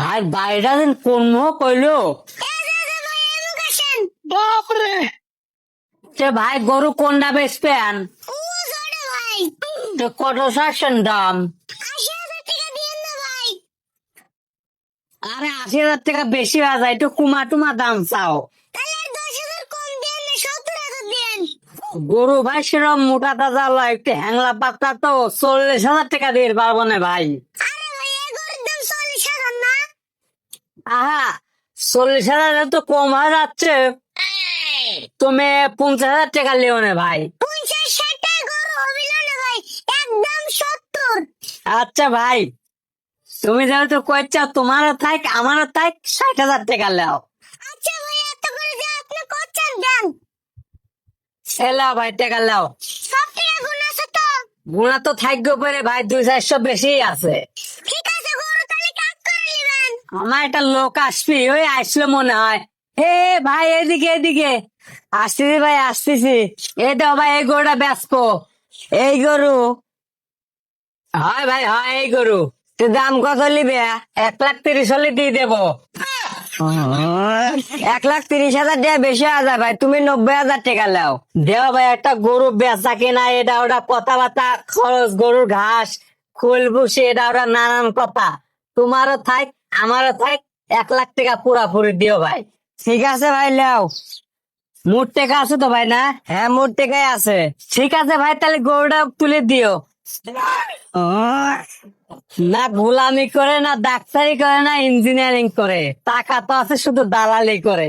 ভাই বাইরা দিন কোন কইলো বাপরে। সে ভাই গরু কোনটা বেচবেন? তো কত শাসন দাম? আরে 80,000 টাকা বেশি হয়ে যায়, একটু কুমা টুমা দাম চাও। গরু ভাই সেরকম মোটা তাজা লয়, একটু হ্যাংলা পাতা তো 40,000 টাকা দিয়ে পারবো না ভাই। আহা, 40,000 তো কম হয়ে যাচ্ছে। তুমি 50,000 টাকা লিও না ভাই। আচ্ছা ভাই, তুমি যেহেতু কইছো তোমারও থাক আমারও থাক, 60,000 টাকা লেও। এলাও ভাই, টাকা লেও। গুণা তো থাকবে পরে ভাই, 200-400 বেশি আছে। আমার একটা লোক আসবি, ওই আসলো মনে হয়। হে ভাই, এদিকে এদিকে আসতেছি ভাই, আসতেছি। এই দাও ভাই, এই গরুটা বেচবো। এই গরু হয় ভাই, হয় এই গরু। তো দাম কত নিবে? 1,30,000 হলে দিয়ে দেবো। 1,30,000 টাকা বেশি হয়ে যায় ভাই, তুমি 90,000 টাকা লাও। দেও ভাই, একটা গরু বেচা কিনা এটা ওটা কথাবার্তা, খরচ, গরুর ঘাস, খোল ভুসি, এটা ওটা নানান কথা। তোমারও থাক আমারও থাক, 1,00,000 টাকা পুরাপুরি দিও ভাই। ঠিক আছে ভাই, লাও। মোট টাকা আছে তো ভাই না? হ্যাঁ, মোট টাকাই আছে। ঠিক আছে ভাই, তাহলে গরুটা তুলে দিও। না গোলামি করে, না ডাক্তারি করে, না ইঞ্জিনিয়ারিং করে, টাকা তো আছে, শুধু দালালি করে।